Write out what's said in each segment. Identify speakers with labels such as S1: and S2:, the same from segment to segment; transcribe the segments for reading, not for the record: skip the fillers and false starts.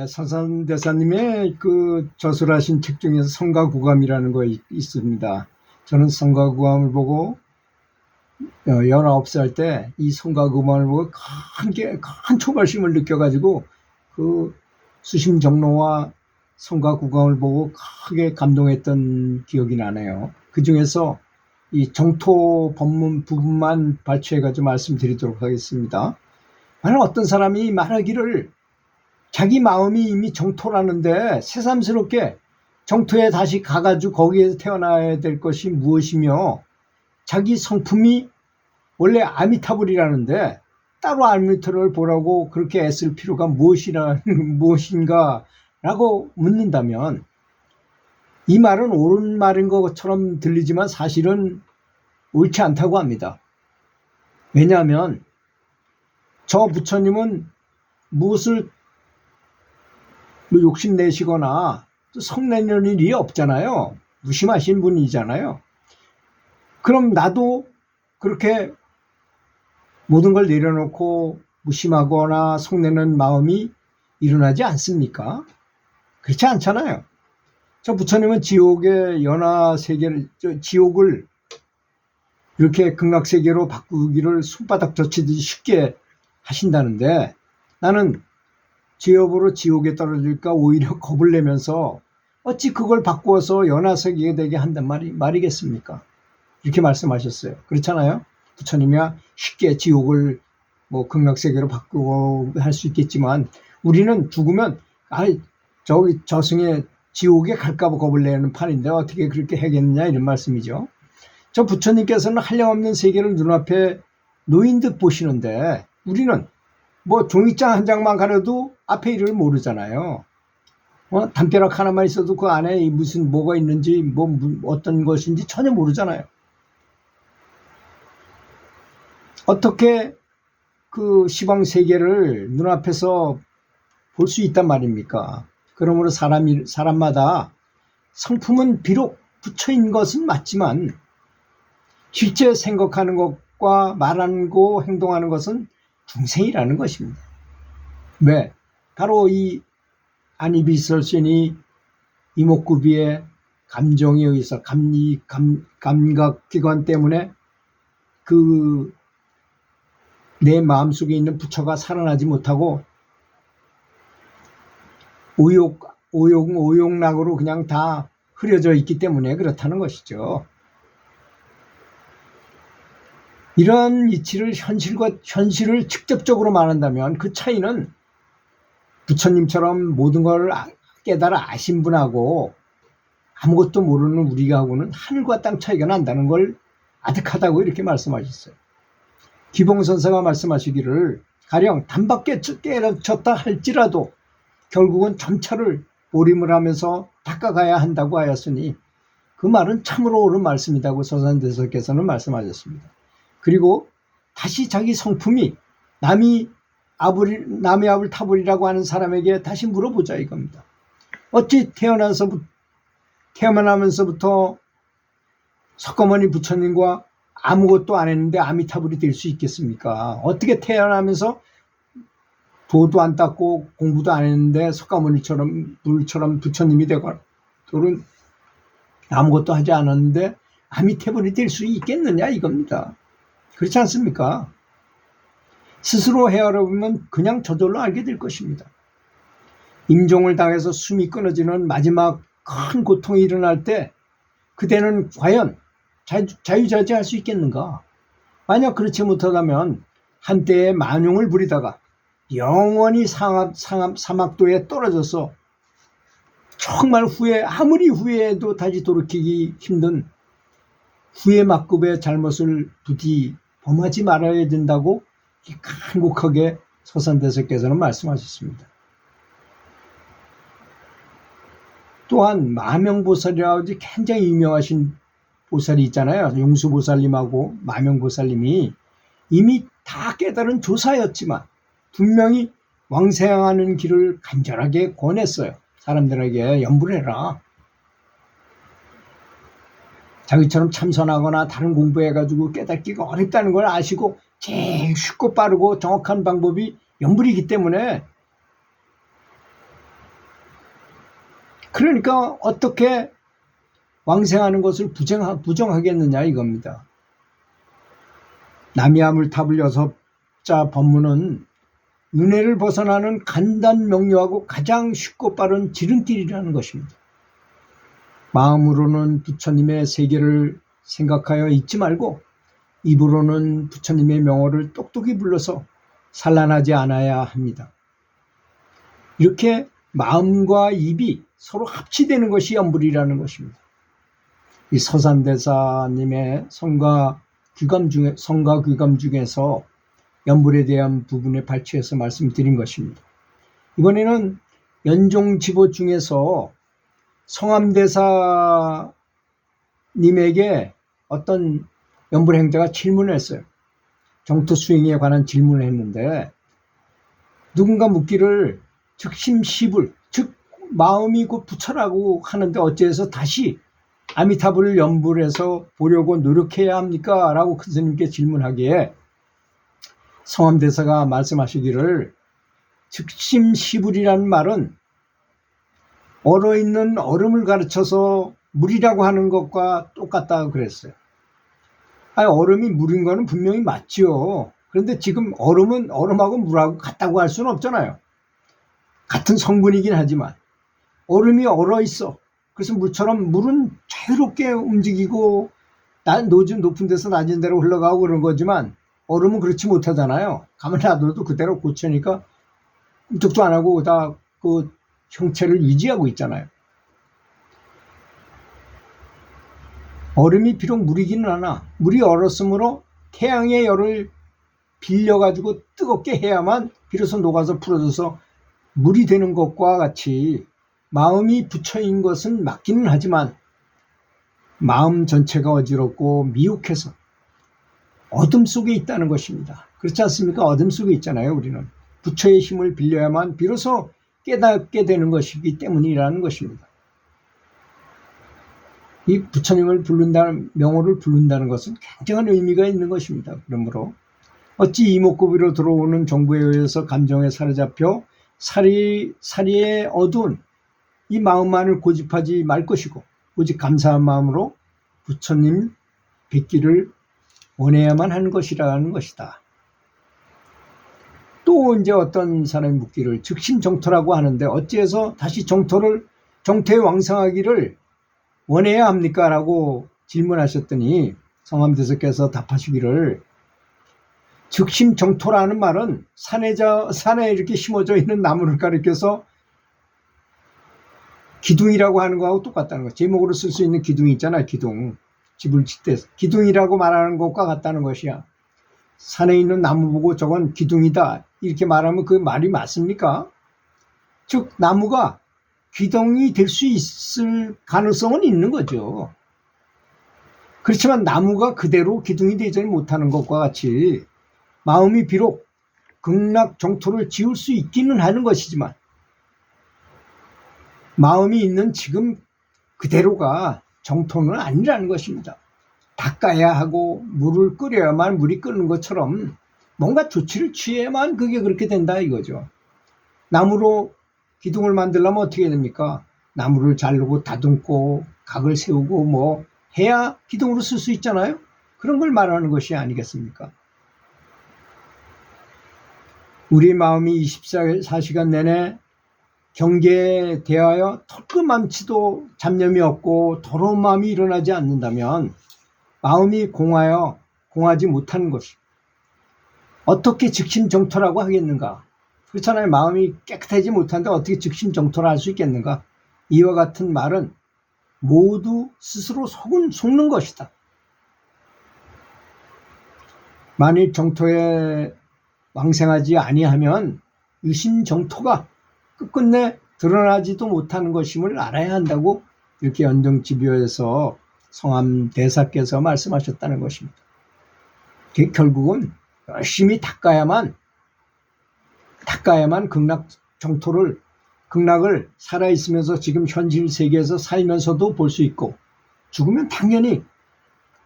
S1: 선산대사님의 그 저술하신 책 중에서 성가구감이라는 거 있습니다. 저는 성가구감을 보고 19살 때 이 성가구감을 보고 큰 초발심을 느껴가지고 그 수심정로와 성가구감을 보고 크게 감동했던 기억이 나네요. 그 중에서 이 정토 법문 부분만 발췌해가지고 말씀드리도록 하겠습니다. 만약 어떤 사람이 말하기를 자기 마음이 이미 정토라는데 새삼스럽게 정토에 다시 가가지고 거기에서 태어나야 될 것이 무엇이며 자기 성품이 원래 아미타불이라는데 따로 아미타불을 보라고 그렇게 애쓸 필요가 무엇인가 라고 묻는다면 이 말은 옳은 말인 것처럼 들리지만 사실은 옳지 않다고 합니다. 왜냐하면 저 부처님은 무엇을 욕심내시거나 성내는 일이 없잖아요. 무심하신 분이잖아요. 그럼 나도 그렇게 모든 걸 내려놓고 무심하거나 성내는 마음이 일어나지 않습니까? 그렇지 않잖아요. 저 부처님은 지옥의 연화세계를, 지옥을 이렇게 극락세계로 바꾸기를 손바닥 젖히듯이 쉽게 하신다는데 나는 지옥으로 지옥에 떨어질까 오히려 겁을 내면서 어찌 그걸 바꾸어서 연화세계가 되게 한단 말이겠습니까? 이렇게 말씀하셨어요. 그렇잖아요. 부처님이야 쉽게 지옥을 뭐 극락세계로 바꾸고 할 수 있겠지만 우리는 죽으면 저기 저승에 지옥에 갈까봐 겁을 내는 판인데 어떻게 그렇게 하겠느냐 이런 말씀이죠. 저 부처님께서는 한량없는 세계를 눈앞에 놓인 듯 보시는데 우리는 뭐 종이장 한 장만 가려도 앞에 일을 모르잖아요. 담벼락 하나만 있어도 그 안에 무슨 뭐가 있는지 어떤 것인지 전혀 모르잖아요. 어떻게 그 시방 세계를 눈앞에서 볼 수 있단 말입니까? 그러므로 사람마다 성품은 비록 부처인 것은 맞지만 실제 생각하는 것과 말하는 거 행동하는 것은 중생이라는 것입니다. 왜? 바로 이 아니비설신이 이목구비의 감정에 의해서 감각기관 때문에 그 내 마음속에 있는 부처가 살아나지 못하고 오용락으로 그냥 다 흐려져 있기 때문에 그렇다는 것이죠. 이런 이치를 현실을 직접적으로 말한다면 그 차이는 부처님처럼 모든 걸 깨달아 아신 분하고 아무것도 모르는 우리하고는 하늘과 땅 차이가 난다는 걸 아득하다고 이렇게 말씀하셨어요. 기봉선사가 말씀하시기를 가령 단밖에 깨졌다 할지라도 결국은 전차를 오림을 하면서 닦아가야 한다고 하였으니 그 말은 참으로 옳은 말씀이라고 서산대사께서는 말씀하셨습니다. 그리고 다시 자기 성품이 남의 아불 타불이라고 하는 사람에게 다시 물어보자 이겁니다. 어찌 태어나면서부터 석가모니 부처님과 아무것도 안 했는데 아미타불이 될 수 있겠습니까? 어떻게 태어나면서 도도 안 닦고 공부도 안 했는데 석가모니처럼 부처님이 되고 또는 아무것도 하지 않았는데 아미타불이 될 수 있겠느냐 이겁니다. 그렇지 않습니까? 스스로 헤아려보면 그냥 저절로 알게 될 것입니다. 임종을 당해서 숨이 끊어지는 마지막 큰 고통이 일어날 때 그대는 과연 자유자재할 수 있겠는가? 만약 그렇지 못하다면 한때의 만용을 부리다가 영원히 사막도에 떨어져서 정말 아무리 후회해도 다시 돌이키기 힘든 후회막급의 잘못을 부디 범하지 말아야 된다고 간곡하게 서산대사께서는 말씀하셨습니다. 또한 마명보살이라고 굉장히 유명하신 보살이 있잖아요. 용수보살님하고 마명보살님이 이미 다 깨달은 조사였지만 분명히 왕생하는 길을 간절하게 권했어요. 사람들에게 연불 해라. 자기처럼 참선하거나 다른 공부해가지고 깨닫기가 어렵다는 걸 아시고 제일 쉽고 빠르고 정확한 방법이 연불이기 때문에 그러니까 어떻게 왕생하는 것을 부정하겠느냐 이겁니다. 남이아물탑을 6자 법문은 윤회를 벗어나는 간단 명료하고 가장 쉽고 빠른 지름길이라는 것입니다. 마음으로는 부처님의 세계를 생각하여 잊지 말고 입으로는 부처님의 명호를 똑똑히 불러서 산란하지 않아야 합니다. 이렇게 마음과 입이 서로 합치되는 것이 연불이라는 것입니다. 이 서산대사님의 성가 귀감 중에서 연불에 대한 부분에 발췌해서 말씀드린 것입니다. 이번에는 연종지보 중에서 성암대사님에게 어떤 연불행자가 질문을 했어요. 정토 수행에 관한 질문을 했는데 누군가 묻기를 즉심시불, 즉 마음이 곧 부처라고 하는데 어째서 다시 아미타불을 연불해서 보려고 노력해야 합니까? 라고 큰 스님께 질문하기에 성암대사가 말씀하시기를 즉심시불이라는 말은 얼어있는 얼음을 가르쳐서 물이라고 하는 것과 똑같다고 그랬어요. 얼음이 물인 거는 분명히 맞죠. 그런데 지금 얼음은 얼음하고 물하고 같다고 할 수는 없잖아요. 같은 성분이긴 하지만 얼음이 얼어있어. 그래서 물처럼 물은 자유롭게 움직이고 높은 데서 낮은 데로 흘러가고 그런 거지만 얼음은 그렇지 못하잖아요. 가만히 놔둬도 그대로 고쳐니까 꿈쩍도 안 하고 다 그 형체를 유지하고 있잖아요. 얼음이 비록 물이기는 하나 물이 얼었으므로 태양의 열을 빌려가지고 뜨겁게 해야만 비로소 녹아서 풀어져서 물이 되는 것과 같이 마음이 부처인 것은 맞기는 하지만 마음 전체가 어지럽고 미혹해서 어둠 속에 있다는 것입니다. 그렇지 않습니까? 어둠 속에 있잖아요. 우리는 부처의 힘을 빌려야만 비로소 깨닫게 되는 것이기 때문이라는 것입니다. 이 부처님을 부른다는 명호를 부른다는 것은 굉장한 의미가 있는 것입니다. 그러므로 어찌 이목구비로 들어오는 정부에 의해서 감정에 사로잡혀 사리에 어두운 이 마음만을 고집하지 말 것이고 오직 감사한 마음으로 부처님 뵙기를 원해야만 하는 것이라는 것이다. 또 이제 어떤 사람이 묻기를 즉심정토라고 하는데 어찌해서 다시 정토에 왕성하기를 원해야 합니까? 라고 질문하셨더니 성암대사께서 답하시기를 즉심정토라는 말은 산에 이렇게 심어져 있는 나무를 가리켜서 기둥이라고 하는 거하고 똑같다는 거. 제목으로 쓸 수 있는 기둥이 있잖아요. 기둥. 집을 짓 때 기둥이라고 말하는 것과 같다는 것이야. 산에 있는 나무 보고 저건 기둥이다 이렇게 말하면 그 말이 맞습니까? 즉 나무가 기둥이 될 수 있을 가능성은 있는 거죠. 그렇지만 나무가 그대로 기둥이 되지 못하는 것과 같이 마음이 비록 극락정토를 지을 수 있기는 하는 것이지만 마음이 있는 지금 그대로가 정토는 아니라는 것입니다. 닦아야 하고 물을 끓여야만 물이 끓는 것처럼 뭔가 조치를 취해야만 그게 그렇게 된다 이거죠. 나무로 기둥을 만들려면 어떻게 됩니까? 나무를 자르고 다듬고 각을 세우고 뭐 해야 기둥으로 쓸 수 있잖아요. 그런 걸 말하는 것이 아니겠습니까? 우리 마음이 24시간 내내 경계에 대하여 털끝만치도 잡념이 없고 더러운 마음이 일어나지 않는다면 마음이 공하지 못하는 것이 어떻게 즉심정토라고 하겠는가? 그렇잖아요. 마음이 깨끗하지 못한데 어떻게 즉심정토를 할 수 있겠는가? 이와 같은 말은 모두 스스로 속는 것이다. 만일 정토에 왕생하지 아니하면 유심정토가 끝끝내 드러나지도 못하는 것임을 알아야 한다고 이렇게 연종지비어에서 성암대사께서 말씀하셨다는 것입니다. 결국은 열심히 닦아야만 극락을 살아있으면서 지금 현실 세계에서 살면서도 볼 수 있고 죽으면 당연히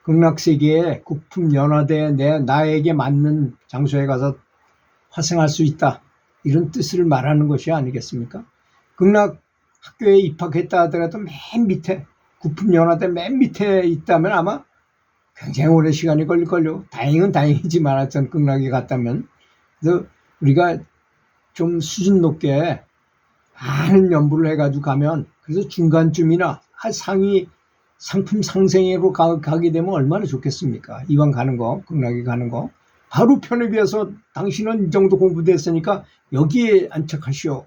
S1: 극락세계에 국품연화대 나에게 맞는 장소에 가서 화생할 수 있다. 이런 뜻을 말하는 것이 아니겠습니까? 극락 학교에 입학했다 하더라도 맨 밑에, 구품연화대 맨 밑에 있다면 아마 굉장히 오랜 시간이 걸릴걸요. 다행은 다행이지만 하여튼 극락에 갔다면. 그래서 우리가 좀 수준 높게 많은 연부를 해가지고 가면, 그래서 중간쯤이나 상위 상품 상생회로 가게 되면 얼마나 좋겠습니까? 이왕 가는 거, 극락에 가는 거. 바로 편에 비해서 당신은 이 정도 공부됐으니까 여기에 안착하시오.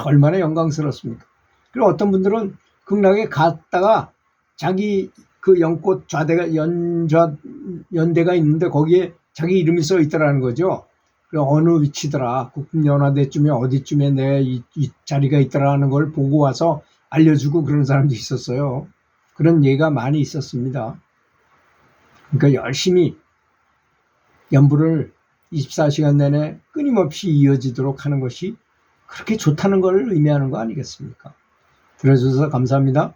S1: 얼마나 영광스럽습니까? 그리고 어떤 분들은 극락에 갔다가 자기 그 연꽃 연대가 있는데 거기에 자기 이름이 써 있더라는 거죠. 어느 위치더라, 국립연화대쯤에 어디쯤에 내 이 자리가 있더라는 걸 보고 와서 알려주고 그런 사람도 있었어요. 그런 예가 많이 있었습니다. 그러니까 열심히 연부를 24시간 내내 끊임없이 이어지도록 하는 것이 그렇게 좋다는 걸 의미하는 거 아니겠습니까? 들어주셔서 감사합니다.